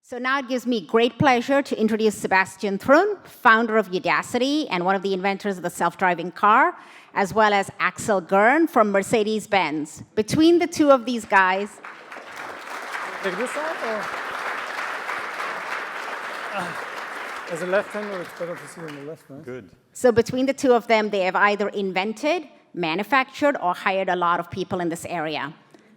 So now it gives me great pleasure to introduce Sebastian Thrun, founder of Udacity and one of the inventors of the self-driving car, as well as Axel Gern from Mercedes-Benz. Between the two of these guys... Take this side, or? As a left-hander, it's better to see on the left, right? Good. So between the two of them, they have either invented, manufactured, or hired a lot of people in this area.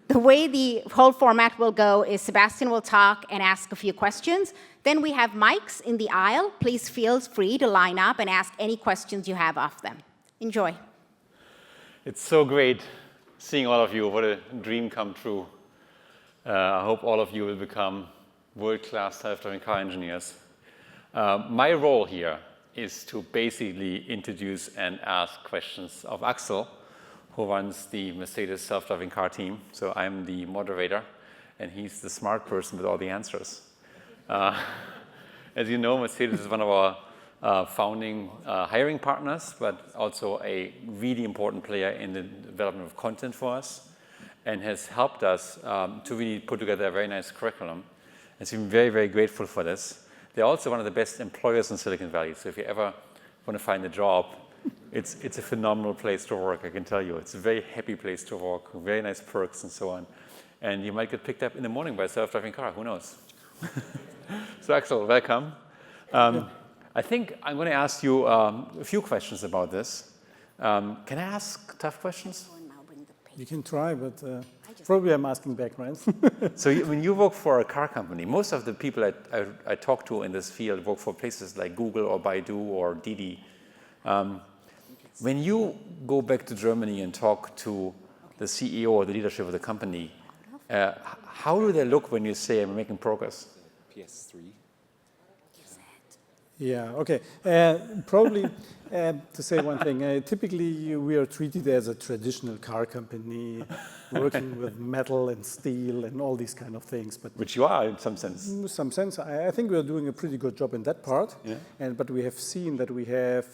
The way the whole format will go is Sebastian will talk and ask a few questions. Then we have mics in the aisle. Please feel free to line up and ask any questions you have of them. Enjoy. It's so great seeing all of you. What a dream come true. I hope all of you will become world-class self-driving car engineers. My role here is to basically introduce and ask questions of Axel, who runs the Mercedes self-driving car team. So I'm the moderator, and he's the smart person with all the answers. As you know, Mercedes is one of our founding hiring partners, but also a really important player in the development of content for us, and has helped us to really put together a very nice curriculum. And so I'm very, very grateful for this. They're also one of the best employers in Silicon Valley. So if you ever want to find a job, it's a phenomenal place to work, I can tell you. It's a very happy place to work, very nice perks and so on. And you might get picked up in the morning by a self-driving car, who knows? So Axel, welcome. I think I'm going to ask you a few questions about this. Can I ask tough questions? You can try, but probably I'm asking back, right? So when you work for a car company, most of the people I talk to in this field work for places like Google or Baidu or Didi. When you go back to Germany and talk to the CEO or the leadership of the company, how do they look when you say I'm making progress? PS3. Yeah, okay. Probably to say one thing, typically we are treated as a traditional car company working with metal and steel and all these kind of things. But which you are in some sense. In some sense, I think we are doing a pretty good job in that part. Yeah. But we have seen that we have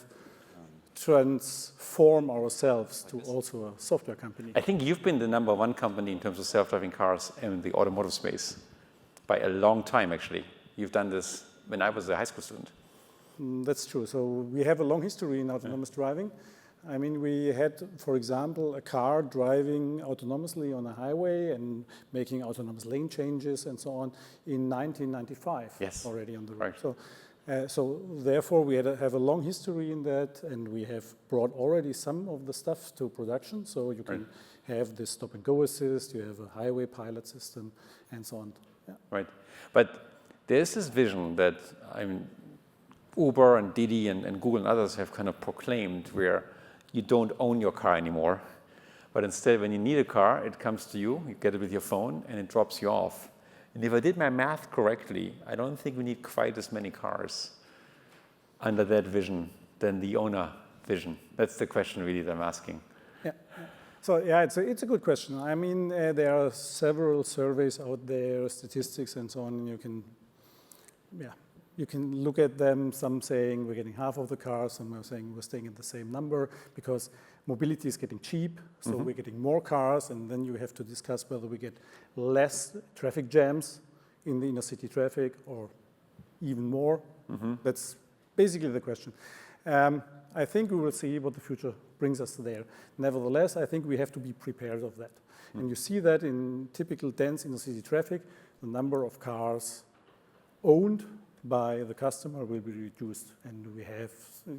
transform ourselves to also a software company. I think you've been the #1 company in terms of self-driving cars in the automotive space by a long time, actually. You've done this when I was a high school student. That's true. So we have a long history in autonomous driving. I mean, we had, for example, a car driving autonomously on a highway and making autonomous lane changes and so on in 1995 Yes. already on the road. Right. So therefore, we have a long history in that, and we have brought already some of the stuff to production. So you can have the stop-and-go assist, you have a highway pilot system, and so on. Yeah. Right. But there's this vision that Uber and Didi and Google and others have kind of proclaimed, where you don't own your car anymore, but instead when you need a car, it comes to you, you get it with your phone, and it drops you off. And if I did my math correctly, I don't think we need quite as many cars under that vision than the owner vision. That's the question really that I'm asking. Yeah. So yeah, it's a good question. I mean, there are several surveys out there, statistics and so on, and you can look at them, some saying we're getting half of the cars, some are saying we're staying at the same number because mobility is getting cheap, so we're getting more cars, and then you have to discuss whether we get less traffic jams in the inner city traffic or even more. That's basically the question. I think we will see what the future brings us there. Nevertheless, I think we have to be prepared of that. And you see that in typical dense inner city traffic, the number of cars owned by the customer will be reduced. And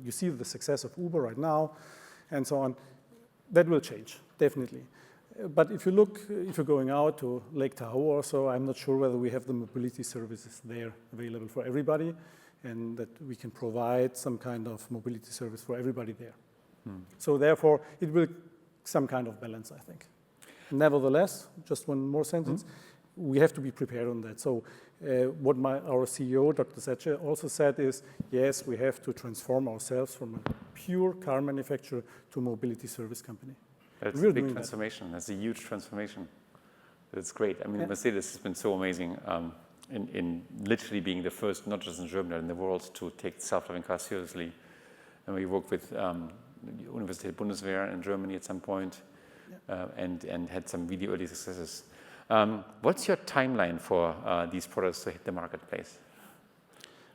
you see the success of Uber right now and so on. That will change, definitely. But if you're going out to Lake Tahoe or so, I'm not sure whether we have the mobility services there available for everybody and that we can provide some kind of mobility service for everybody there. So therefore, it will some kind of balance, I think. Nevertheless, just one more sentence, we have to be prepared on that. So what our CEO, Dr. Zetsche, also said is, yes, we have to transform ourselves from a pure car manufacturer to a mobility service company. That's a big transformation. That's a huge transformation. That's great. I mean, Mercedes has been so amazing in literally being the first, not just in Germany, but in the world, to take self-driving cars seriously. And we worked with Universität Bundeswehr in Germany at some point and had some really early successes. What's your timeline for these products to hit the marketplace?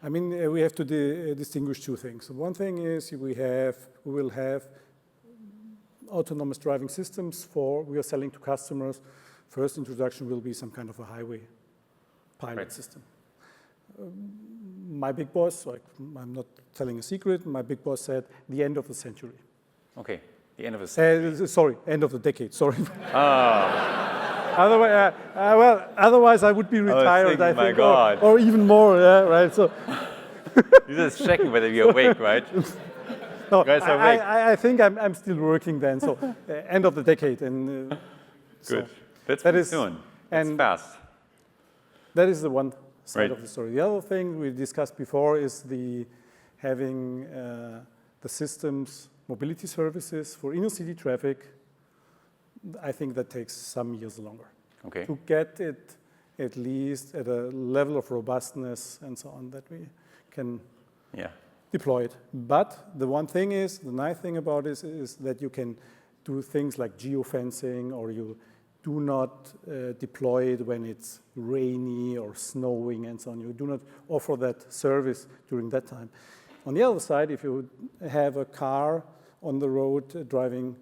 I mean, we have to distinguish two things. One thing is we will have autonomous driving systems we are selling to customers. First introduction will be some kind of a highway pilot system. My big boss, I'm not telling a secret, my big boss said the end of the century. Okay, the end of the century. Sorry, end of the decade, sorry. Otherwise I would be retired, I think, or even more, yeah, right? So you're just checking whether you're awake, right? no, you guys are awake. I think I'm still working then, so end of the decade. And, Good. So That is soon. That's fast. That is the one side Right. of the story. The other thing we discussed before is having the systems, mobility services for inner city traffic. I think that takes some years longer. Okay. To get it at least at a level of robustness and so on that we can deploy it. But the one thing is, the nice thing about it is that you can do things like geofencing, or you do not deploy it when it's rainy or snowing and so on. You do not offer that service during that time. On the other side, if you have a car on the road driving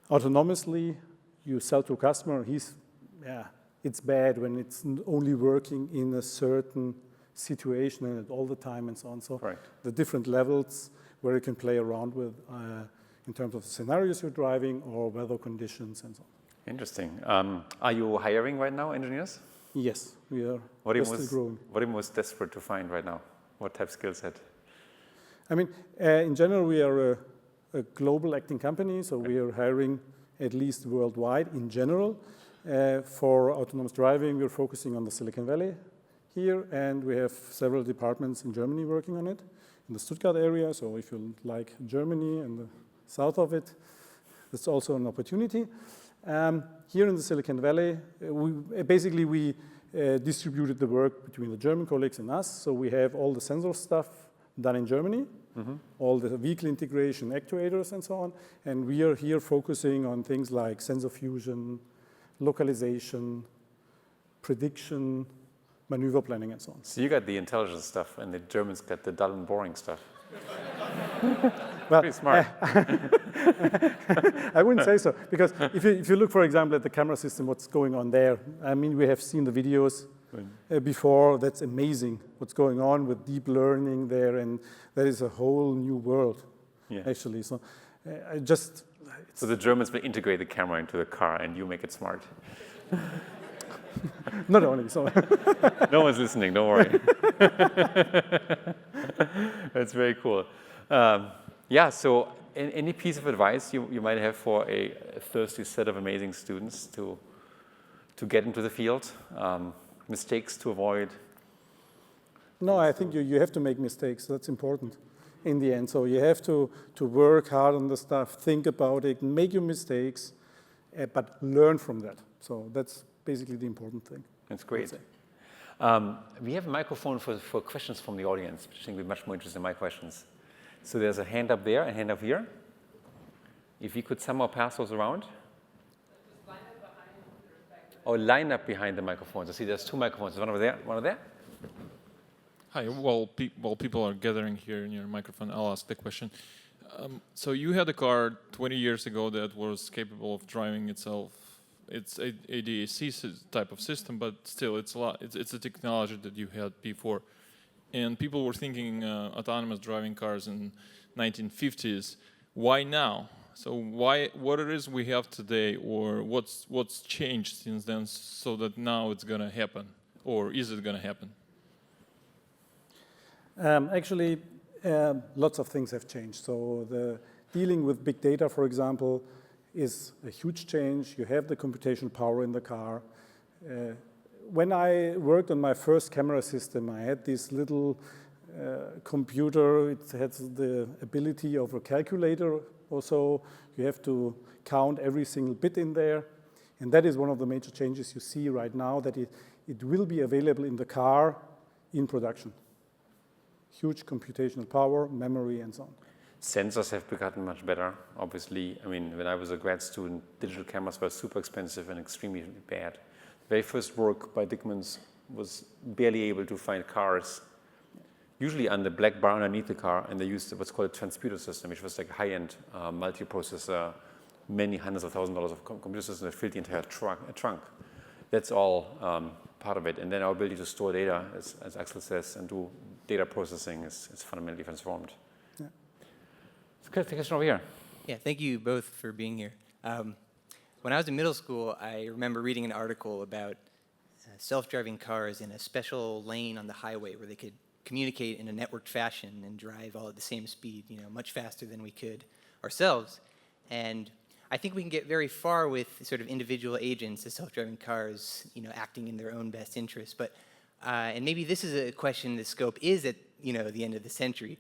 autonomously, you sell to a customer, it's bad when it's only working in a certain situation and all the time and so on. So the different levels where you can play around with in terms of the scenarios you're driving or weather conditions and so on. Interesting. Are you hiring right now, engineers? Yes, we are still growing. What are you most desperate to find right now? What type of skill set? I mean, in general, we are a global acting company, so we are hiring at least worldwide in general. For autonomous driving, we're focusing on the Silicon Valley here, and we have several departments in Germany working on it, in the Stuttgart area. So if you like Germany and the south of it, that's also an opportunity. Here in the Silicon Valley, we distributed the work between the German colleagues and us. So we have all the sensor stuff done in Germany, all the vehicle integration, actuators, and so on. And we are here focusing on things like sensor fusion, localization, prediction, maneuver planning, and so on. So you got the intelligent stuff, and the Germans got the dull and boring stuff. Well, pretty smart. I wouldn't say so, because if you look, for example, at the camera system, what's going on there, I mean, we have seen the videos before. That's amazing what's going on with deep learning there, and that is a whole new world, actually. So So the Germans will integrate the camera into the car, and you make it smart. Not only, so. No one's listening, don't worry. That's very cool. So any piece of advice you might have for a thirsty set of amazing students to get into the field? Mistakes to avoid? No, I think you have to make mistakes. That's important in the end. So you have to work hard on the stuff, think about it, make your mistakes, but learn from that. So that's basically the important thing. That's great. We have a microphone for questions from the audience, which I think will be much more interested in my questions. So there's a hand up there, a hand up here. If you could somehow pass those around. Line up behind the microphones. I see there's two microphones. One over there, one over there. Hi, while people are gathering here near your microphone, I'll ask the question. So you had a car 20 years ago that was capable of driving itself. It's a ADAC type of system, but still, it's a technology that you had before. And people were thinking autonomous driving cars in 1950s. Why now? So what it is we have today, or what's changed since then, so that now it's going to happen, or is it going to happen? Actually, lots of things have changed. So the dealing with big data, for example, is a huge change. You have the computational power in the car. When I worked on my first camera system, I had this little computer. It has the ability of a calculator also. You have to count every single bit in there. And that is one of the major changes you see right now, that it will be available in the car in production. Huge computational power, memory, and so on. Sensors have gotten much better, obviously. I mean, when I was a grad student, digital cameras were super expensive and extremely bad. very first work by Dickmans was barely able to find cars, usually on the black bar underneath the car, and they used what's called a transputer system, which was like high-end multi-processor, many hundreds of thousands of dollars of computer system that filled the entire trunk. That's all part of it. And then our ability to store data, as Axel says, and do data processing is fundamentally transformed. Yeah. Take a question over here. Yeah, thank you both for being here. When I was in middle school, I remember reading an article about self-driving cars in a special lane on the highway where they could communicate in a networked fashion and drive all at the same speed, much faster than we could ourselves. And I think we can get very far with sort of individual agents, the self-driving cars, acting in their own best interest. But and maybe this is a question the scope is at the end of the century.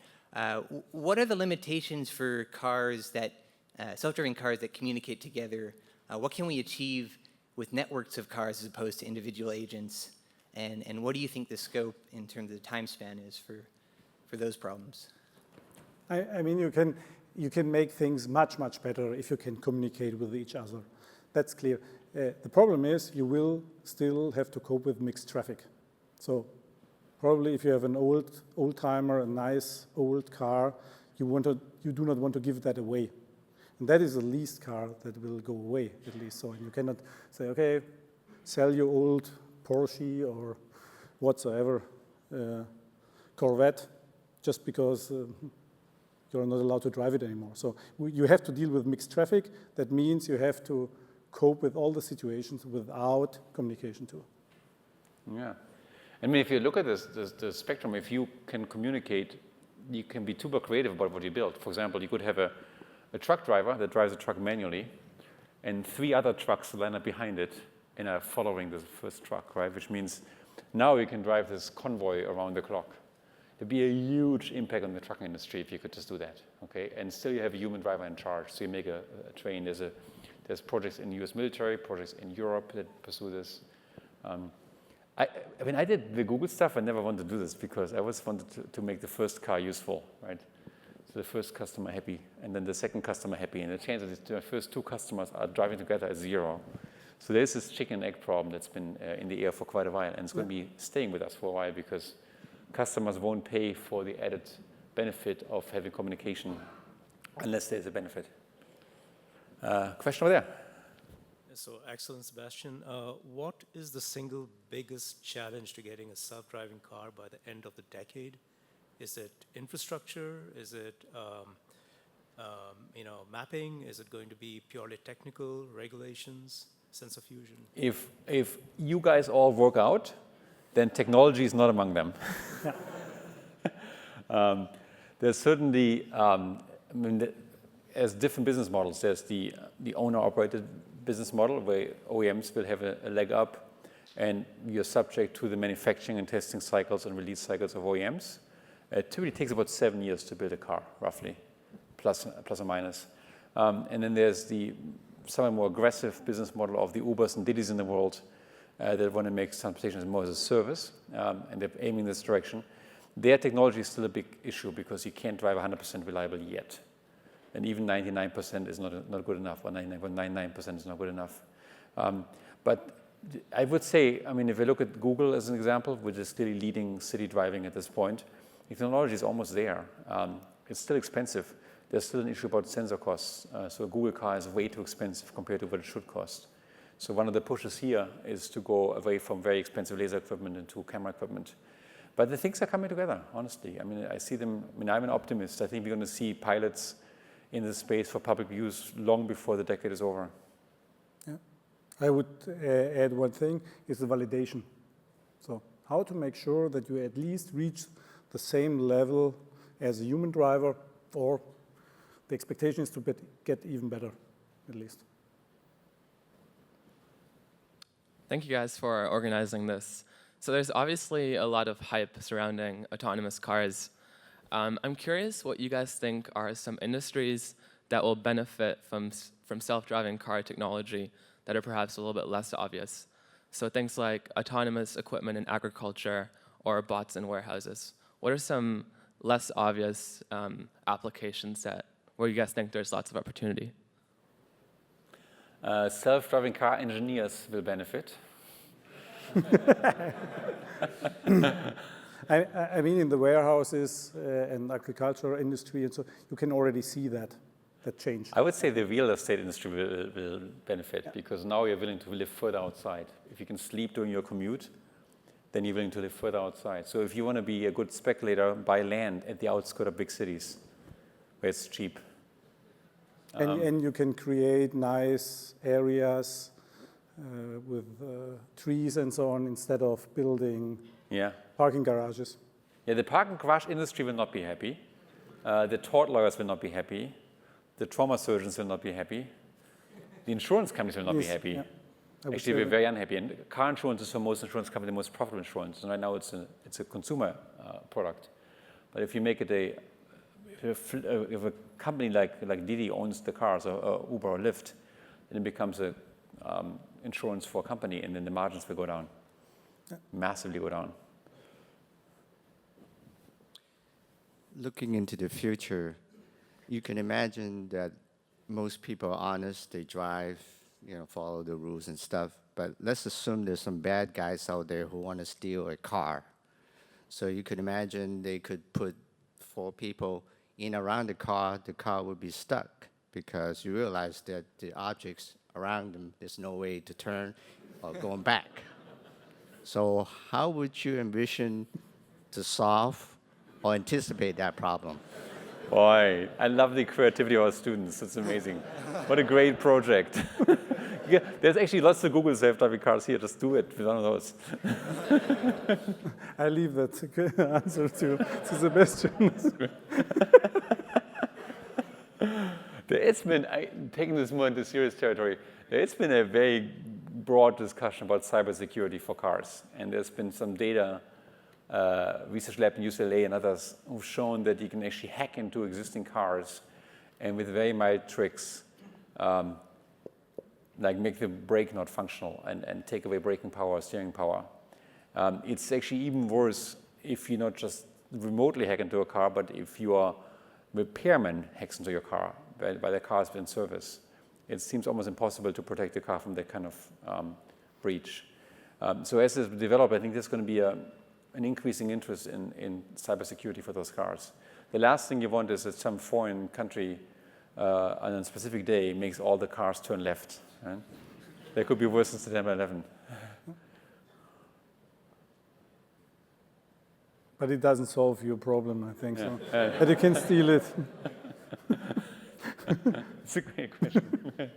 What are the limitations for cars that self-driving cars that communicate together? What can we achieve with networks of cars as opposed to individual agents? And what do you think the scope in terms of the time span is for those problems? I mean, you can make things much, much better if you can communicate with each other. That's clear. The problem is you will still have to cope with mixed traffic. So probably if you have an old timer, a nice old car, you do not want to give that away. And that is the least car that will go away, at least. So you cannot say, okay, sell your old Porsche or whatsoever Corvette just because you're not allowed to drive it anymore. So you have to deal with mixed traffic. That means you have to cope with all the situations without communication too. Yeah. I mean, if you look at the spectrum, if you can communicate, you can be super creative about what you build. For example, you could have a truck driver that drives a truck manually, and 3 other trucks line up behind it and are following the first truck, right? Which means now you can drive this convoy around the clock. There'd be a huge impact on the trucking industry if you could just do that, okay? And still you have a human driver in charge, so you make a train. There's projects in the US military, projects in Europe that pursue this. When I did the Google stuff, I never wanted to do this because I always wanted to make the first car useful, right? So the first customer happy, and then the second customer happy, and the chance that the first 2 customers are driving together is 0. So there's this chicken and egg problem that's been in the air for quite a while, and it's going to be staying with us for a while because customers won't pay for the added benefit of having communication unless there's a benefit. Question over there. So, Axel and Sebastian, what is the single biggest challenge to getting a self-driving car by the end of the decade? Is it infrastructure? Is it mapping? Is it going to be purely technical, regulations, sensor fusion? If you guys all work out, then technology is not among them. There's certainly, as different business models, there's the owner-operated business model where OEMs will have a leg up and you're subject to the manufacturing and testing cycles and release cycles of OEMs. It typically takes about 7 years to build a car, roughly, plus or minus. And then there's the somewhat more aggressive business model of the Ubers and Didis in the world that want to make transportation more as a service, and they're aiming in this direction. Their technology is still a big issue because you can't drive 100% reliable yet. And even 99% is not good enough, or 99.99% is not good enough. But I would say, I mean, if you look at Google as an example, which is still leading city driving at this point, the technology is almost there. It's still expensive. There's still an issue about sensor costs. So a Google car is way too expensive compared to what it should cost. So one of the pushes here is to go away from very expensive laser equipment into camera equipment. But the things are coming together, honestly. I mean, I see them, I mean, I'm an optimist. I think we're going to see pilots in the space for public use long before the decade is over. Yeah. I would add one thing, is the validation. So how to make sure that you at least reach the same level as a human driver, or the expectation is to get even better, at least. Thank you guys for organizing this. So there's obviously a lot of hype surrounding autonomous cars. I'm curious what you guys think are some industries that will benefit from self-driving car technology that are perhaps a little bit less obvious. So things like autonomous equipment in agriculture or bots in warehouses. What are some less obvious applications where you guys think there's lots of opportunity? Self-driving car engineers will benefit. I mean, in the warehouses and agricultural industry, and so you can already see that change. I would say the real estate industry will benefit because now you're willing to live further outside. If you can sleep during your commute, then you're willing to live further outside. So if you want to be a good speculator, buy land at the outskirts of big cities where it's cheap. And you can create nice areas with trees and so on instead of building parking garages. Yeah, the parking garage industry will not be happy. The tort lawyers will not be happy. The trauma surgeons will not be happy. The insurance companies will not be happy. Yeah. Actually, we're very unhappy. And car insurance is for most insurance companies the most profitable insurance. And right now, it's a consumer product. But if you make it if a company like Didi owns the cars, or Uber or Lyft, then it becomes a insurance for a company, and then the margins will go down, massively go down. Looking into the future, you can imagine that most people are honest, they drive, follow the rules and stuff. But let's assume there's some bad guys out there who want to steal a car. So you could imagine they could put 4 people in around the car would be stuck because you realize that the objects around them, there's no way to turn or going back. So how would you envision to solve or anticipate that problem? Boy, I love the creativity of our students. It's amazing. What a great project. Yeah, there's actually lots of Google self-driving cars here. Just do it with one of those. I leave that answer to Sebastian. It's been, taking this more into serious territory, it's been a very broad discussion about cybersecurity for cars. And there's been some data, Research Lab in UCLA and others, who've shown that you can actually hack into existing cars and with very mild tricks, like make the brake not functional and take away braking power or steering power. It's actually even worse if you not just remotely hack into a car, but if your repairman hacks into your car while the car has been in service. It seems almost impossible to protect the car from that kind of breach. So as this develops, I think there's going to be an increasing interest in cybersecurity for those cars. The last thing you want is that some foreign country on a specific day makes all the cars turn left. Right? That could be worse than September 11. But it doesn't solve your problem, I think. So. But you can steal it. It's a great question.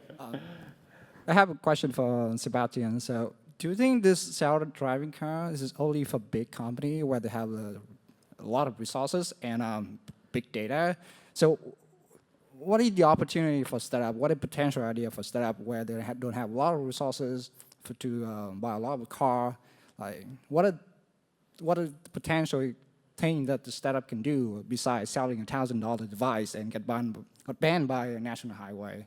I have a question for Sebastian. So, do you think this self-driving car is only for big company where they have a lot of resources and big data? So, what is the opportunity for startup? What is the potential idea for startup where they don't have a lot of resources to buy a lot of car? Like, what are the potential thing that the startup can do besides selling a $1,000 device and get banned by a national highway?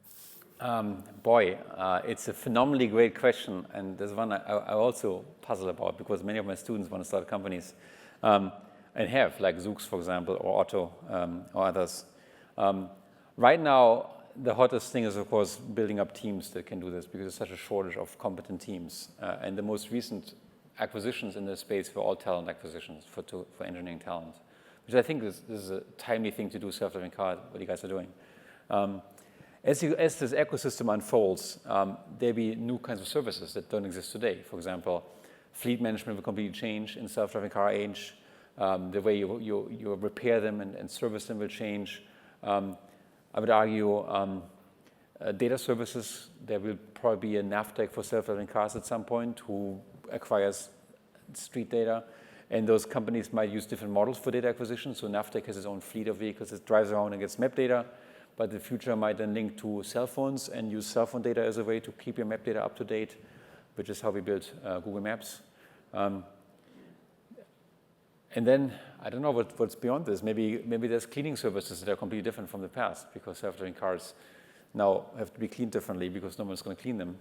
It's a phenomenally great question, and there's one I also puzzle about because many of my students want to start companies and have, like Zoox, for example, or Otto, or others. Right now, the hottest thing is, of course, building up teams that can do this because there's such a shortage of competent teams. And the most recent acquisitions in this space were all talent acquisitions for engineering talent, which I think this is a timely thing to do, self-driving car, what you guys are doing. As this ecosystem unfolds, there'll be new kinds of services that don't exist today. For example, fleet management will completely change in self-driving car age. The way you repair them and service them will change. I would argue data services, there will probably be a Navtech for self-driving cars at some point who acquires street data. And those companies might use different models for data acquisition. So Navtech has its own fleet of vehicles that drives around and gets map data. But the future might then link to cell phones and use cell phone data as a way to keep your map data up to date, which is how we built Google Maps. And then, I don't know what's beyond this. Maybe there's cleaning services that are completely different from the past because self-driving cars now have to be cleaned differently because no one's going to clean them,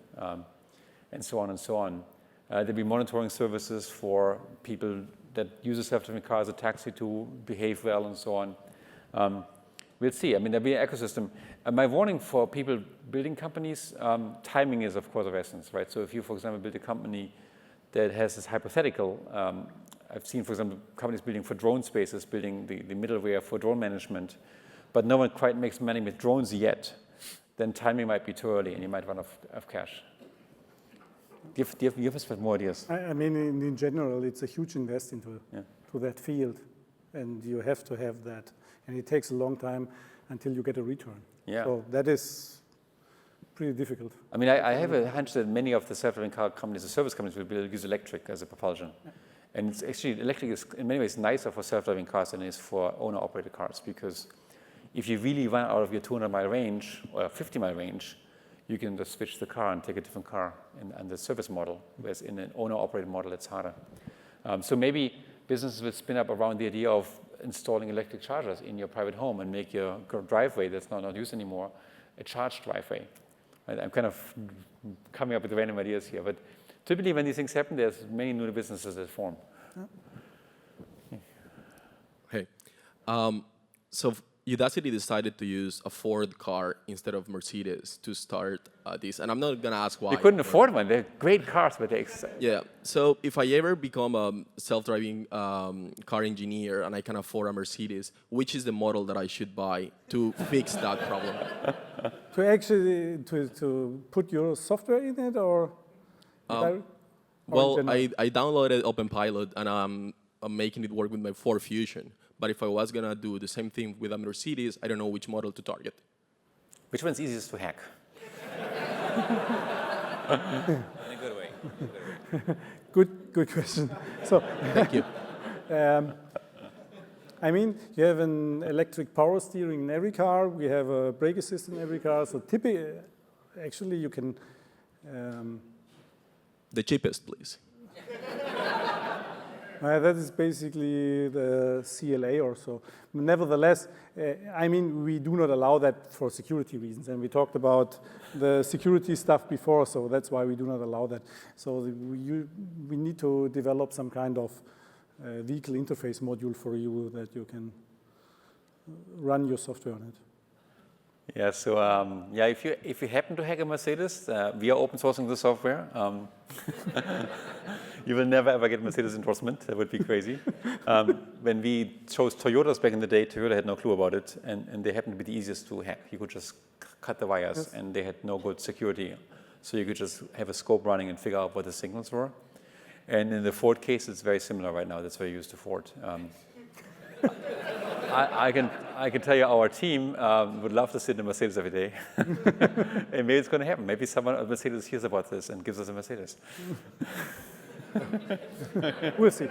and so on and so on. There'll be monitoring services for people that use a self-driving car as a taxi to behave well and so on. We'll see. I mean, there'll be an ecosystem. My warning for people building companies, timing is, of course, of essence, right? So if you, for example, build a company that has this hypothetical. I've seen, for example, companies building for drone spaces, building the middleware for drone management, but no one quite makes money with drones yet. Then timing might be too early, and you might run out of cash. Do you have more ideas? I mean, in general, it's a huge invest into to that field, and you have to have that. And it takes a long time until you get a return. Yeah. So that is pretty difficult. I mean, I have a hunch that many of the self-driving car companies, the service companies, will use electric as a propulsion. And it's actually, electric is in many ways nicer for self-driving cars than it is for owner-operated cars, because if you really run out of your 200-mile range or 50-mile range, you can just switch the car and take a different car in the service model, whereas in an owner-operated model, it's harder. So maybe businesses will spin up around the idea of installing electric chargers in your private home and make your driveway that's not used anymore a charged driveway. I'm kind of coming up with random ideas here, but typically when these things happen, there's many new businesses that form. Hey, so Udacity decided to use a Ford car instead of Mercedes to start this, and I'm not gonna ask why. They couldn't afford one. They're great cars, but they. Yeah. So if I ever become a self-driving car engineer and I can afford a Mercedes, which is the model that I should buy to fix that problem? To actually to put your software in it, or Well, I downloaded OpenPilot and I'm making it work with my Ford Fusion. But if I was gonna do the same thing with a Mercedes, I don't know which model to target. Which one's easiest to hack? In a good way. Good question. So, Thank you. I mean, you have an electric power steering in every car. We have a brake assist in every car. So typically, actually, you can. The cheapest, please. That is basically the CLA or so. Nevertheless, I mean, we do not allow that for security reasons. And we talked about the security stuff before, so that's why we do not allow that. So we need to develop some kind of vehicle interface module for you that you can run your software on it. Yeah, so if you happen to hack a Mercedes, we are open sourcing the software. You will never ever get Mercedes endorsement. That would be crazy. When we chose Toyotas back in the day, Toyota had no clue about it, and they happened to be the easiest to hack. You could just cut the wires, and they had no good security. So you could just have a scope running and figure out what the signals were. And in the Ford case, it's very similar right now. That's very used to Ford. I can tell you our team would love to sit in a Mercedes every day. And maybe it's going to happen. Maybe someone at Mercedes hears about this and gives us a Mercedes. We'll see.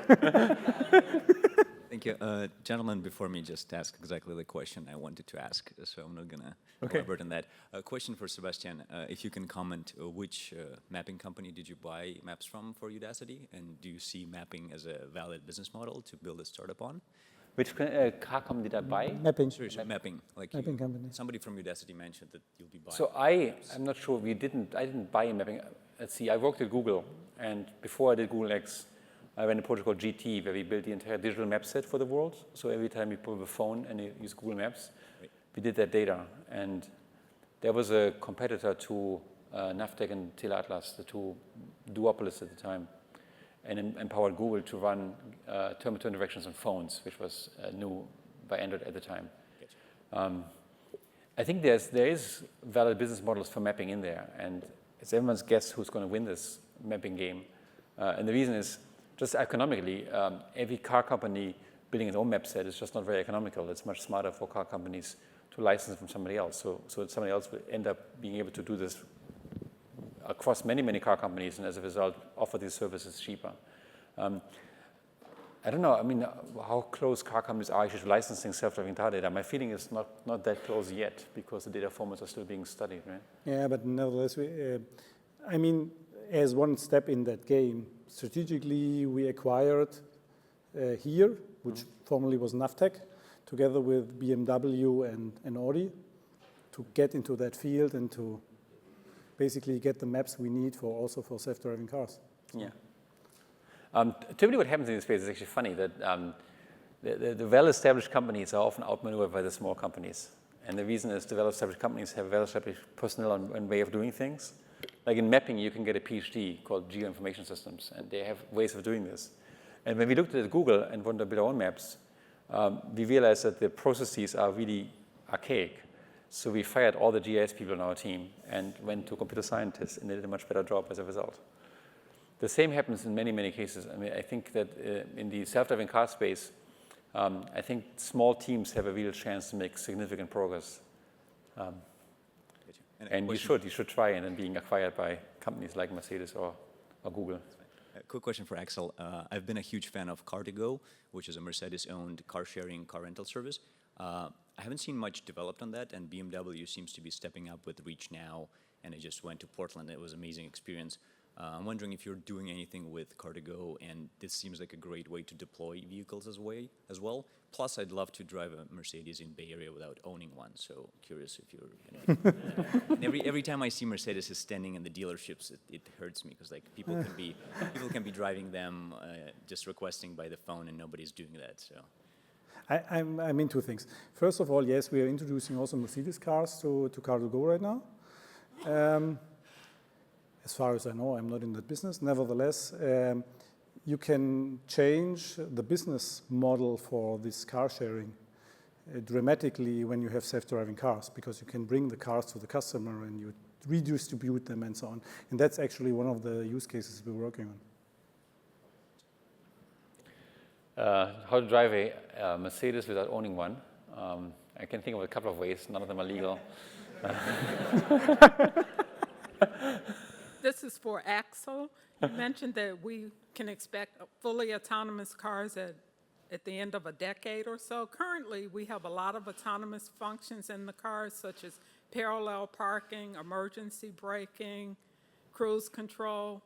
Thank you. Gentleman before me just asked exactly the question I wanted to ask, so I'm not going to elaborate on that. A question for Sebastian. If you can comment, which mapping company did you buy maps from for Udacity? And do you see mapping as a valid business model to build a startup on? Which car company did I buy? Mapping. Sorry, mapping. Like Mapping company. Somebody from Udacity mentioned that you'll be buying. So I'm not sure. I didn't buy a mapping. Let's see. I worked at Google, and before I did Google X, I ran a project called GT, where we built the entire digital map set for the world. So every time you pull the phone and you use Google Maps, we did that data. And there was a competitor to Navteq and TeleAtlas, the two duopolists at the time, and empowered Google to run turn-by-turn directions on phones, which was new by Android at the time. I think there is valid business models for mapping in there, and it's everyone's guess who's going to win this mapping game. And the reason is just economically, every car company building its own map set is just not very economical. It's much smarter for car companies to license from somebody else. So somebody else will end up being able to do this across many, many car companies, and as a result, offer these services cheaper. I don't know, I mean, how close car companies are actually to licensing self-driving car data. My feeling is not that close yet, because the data formats are still being studied, right? Yeah, but nevertheless, I mean, as one step in that game, strategically we acquired HERE, which formerly was Navteq, together with BMW and Audi, to get into that field and to basically get the maps we need also for self-driving cars. Yeah. Typically what happens in this space is actually funny, that the well-established companies are often outmaneuvered by the small companies. And the reason is the well-established companies have well-established personnel and way of doing things, Like in mapping, you can get a PhD called Geoinformation Systems, and they have ways of doing this. And when we looked at Google and wanted to build our own maps, we realized that the processes are really archaic. So we fired all the GIS people on our team and went to computer scientists, and they did a much better job as a result. The same happens in many, many cases. I mean, I think that in the self-driving car space, I think small teams have a real chance to make significant progress. And you should try and then being acquired by companies like Mercedes or Google. A quick question for Axel. I've been a huge fan of Car2Go, which is a Mercedes-owned car-sharing, car rental service. I haven't seen much developed on that, and BMW seems to be stepping up with Reach Now, and I just went to Portland. It was an amazing experience. I'm wondering if you're doing anything with Car2Go, and this seems like a great way to deploy vehicles as well. Plus, I'd love to drive a Mercedes in Bay Area without owning one. So curious if you're. Every time I see Mercedes is standing in the dealerships, it hurts me because like people can be driving them just requesting by the phone, and nobody's doing that. So. I mean two things. First of all, yes, we are introducing also Mercedes cars to Car2Go right now. As far as I know, I'm not in that business. Nevertheless, you can change the business model for this car sharing dramatically when you have self-driving cars, because you can bring the cars to the customer and you redistribute them and so on. And that's actually one of the use cases we're working on. How to drive a Mercedes without owning one. I can think of a couple of ways. None of them are legal. This is for Axel. You mentioned that we can expect fully autonomous cars at the end of a decade or so. Currently, we have a lot of autonomous functions in the cars, such as parallel parking, emergency braking, cruise control.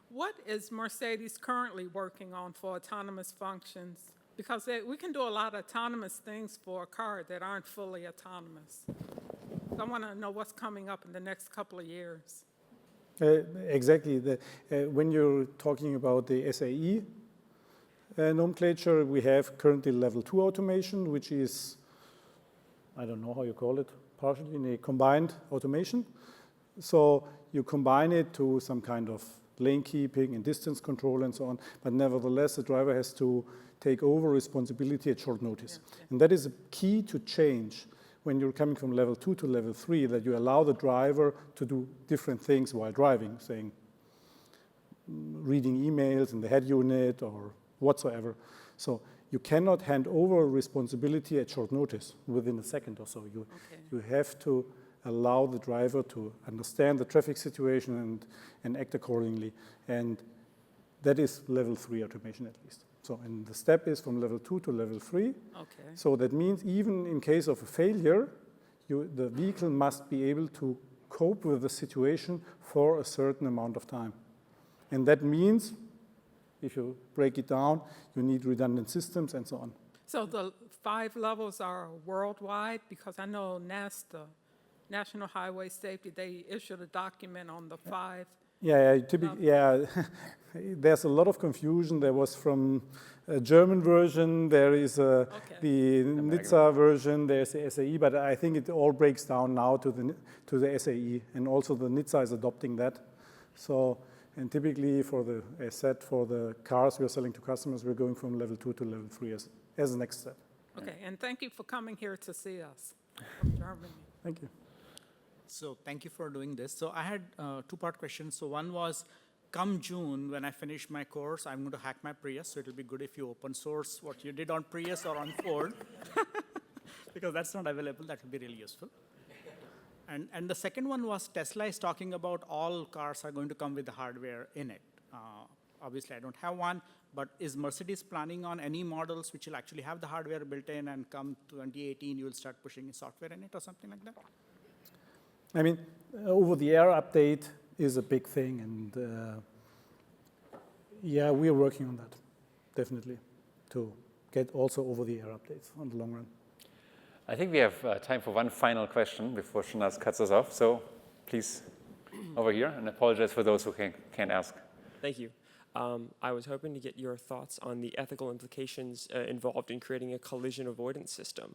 What is Mercedes currently working on for autonomous functions? Because we can do a lot of autonomous things for a car that aren't fully autonomous. So I want to know what's coming up in the next couple of years. Exactly. When you're talking about the SAE nomenclature, we have currently level 2 automation, which is, I don't know how you call it, partially in a combined automation. So you combine it to some kind of lane keeping and distance control and so on, but nevertheless, the driver has to take over responsibility at short notice. Yeah. And that is a key to change when you're coming from level 2 to level 3, that you allow the driver to do different things while driving, saying, reading emails in the head unit or whatsoever. So you cannot hand over responsibility at short notice within a second or so. You have to allow the driver to understand the traffic situation and act accordingly. And that is level 3 automation at least. So, and the step is from level 2 to level 3. Okay. So that means even in case of a failure, the vehicle must be able to cope with the situation for a certain amount of time. And that means, if you break it down, you need redundant systems and so on. So the 5 levels are worldwide? Because I know NASTA, National Highway Safety, they issued a document on the 5. There's a lot of confusion. There was from a German version, there is the NHTSA version, there's the SAE, but I think it all breaks down now to the SAE, and also the NHTSA is adopting that. So, and typically for the cars we're selling to customers, we're going from level 2 to level 3 as the next step. Okay, and thank you for coming here to see us from Germany. Thank you. So thank you for doing this. So I had two-part questions. So one was, come June, when I finish my course, I'm going to hack my Prius. So it'll be good if you open source what you did on Prius or on Ford, because that's not available. That will be really useful. And the second one was, Tesla is talking about all cars are going to come with the hardware in it. Obviously, I don't have one, but is Mercedes planning on any models which will actually have the hardware built in, and come 2018, you will start pushing software in it or something like that? I mean, over-the-air update is a big thing, and yeah, we are working on that, definitely, to get also over-the-air updates on the long run. I think we have time for one final question before Shanaz cuts us off. So please, over here, and apologize for those who can't ask. Thank you. I was hoping to get your thoughts on the ethical implications involved in creating a collision avoidance system.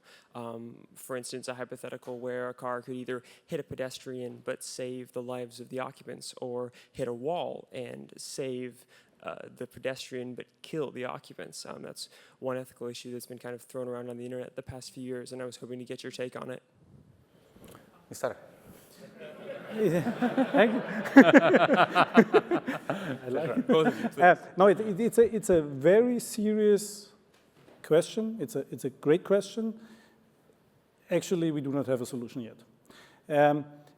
For instance, a hypothetical where a car could either hit a pedestrian but save the lives of the occupants, or hit a wall and save the pedestrian but kill the occupants. That's one ethical issue that's been kind of thrown around on the internet the past few years, and I was hoping to get your take on it. Mr. Thank you. I like it. Both of you, please. No, it's a very serious question. It's a great question. Actually, we do not have a solution yet.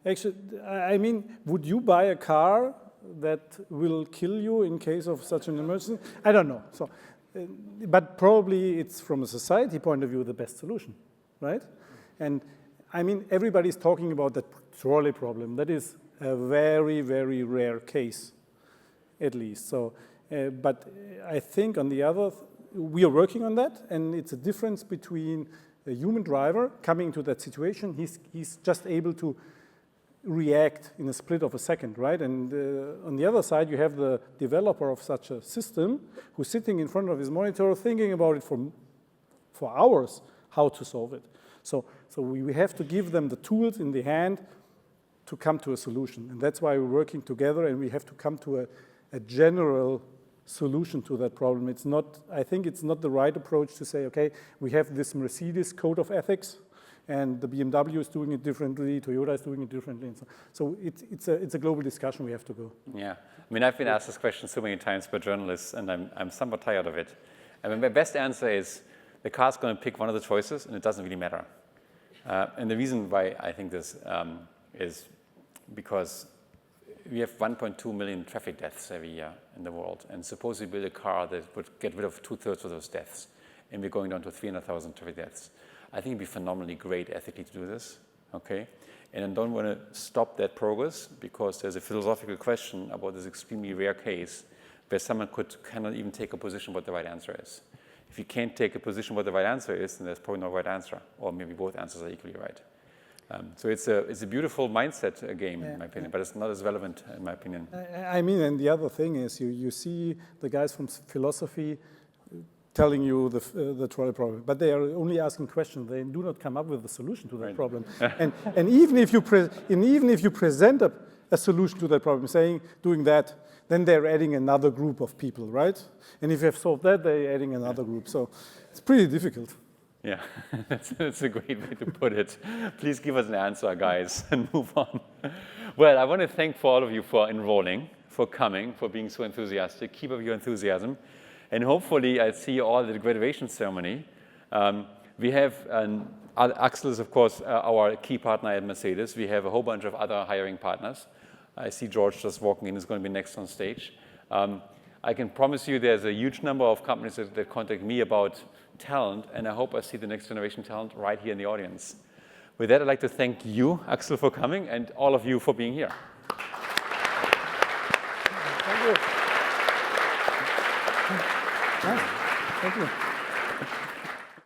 Actually, I mean, would you buy a car that will kill you in case of such an emergency? I don't know. So, but probably it's from a society point of view the best solution, right? And I mean, everybody's talking about the trolley problem. That is a very, very rare case, at least. So, but I think on the other, we are working on that, and it's a difference between a human driver coming to that situation. He's just able to react in a split of a second, right? And on the other side, you have the developer of such a system who's sitting in front of his monitor thinking about it for hours, how to solve it. So we have to give them the tools in the hand to come to a solution. And that's why we're working together, and we have to come to a general solution to that problem. It's not, I think it's not the right approach to say, okay, we have this Mercedes code of ethics, and the BMW is doing it differently, Toyota is doing it differently. And so it's a global discussion we have to go. Yeah, I mean, I've been asked this question so many times by journalists, and I'm somewhat tired of it. I mean, my best answer is the car's going to pick one of the choices, and it doesn't really matter. And the reason why I think this is because we have 1.2 million traffic deaths every year in the world, and suppose we build a car that would get rid of 2/3 of those deaths, and we're going down to 300,000 traffic deaths. I think it'd be phenomenally great ethically to do this, okay? And I don't want to stop that progress because there's a philosophical question about this extremely rare case where someone cannot even take a position what the right answer is. If you can't take a position what the right answer is, then there's probably no right answer, or maybe both answers are equally right. So it's a beautiful mindset game, in my opinion, but it's not as relevant, in my opinion. I mean, and the other thing is you see the guys from philosophy telling you the trolley problem, but they are only asking questions. They do not come up with a solution to that problem. and even if you present a solution to that problem, doing that, then they're adding another group of people, right? And if you have solved that, they're adding another group. So it's pretty difficult. Yeah, that's a great way to put it. Please give us an answer, guys, and move on. Well, I want to thank all of you for enrolling, for coming, for being so enthusiastic. Keep up your enthusiasm. And hopefully I see you all at the graduation ceremony. We have, Axel is, of course, our key partner at Mercedes. We have a whole bunch of other hiring partners. I see George just walking in, he's going to be next on stage. I can promise you there's a huge number of companies that contact me about talent, and I hope I see the next generation talent right here in the audience. With that, I'd like to thank you, Axel, for coming, and all of you for being here. Thank you. Thank you.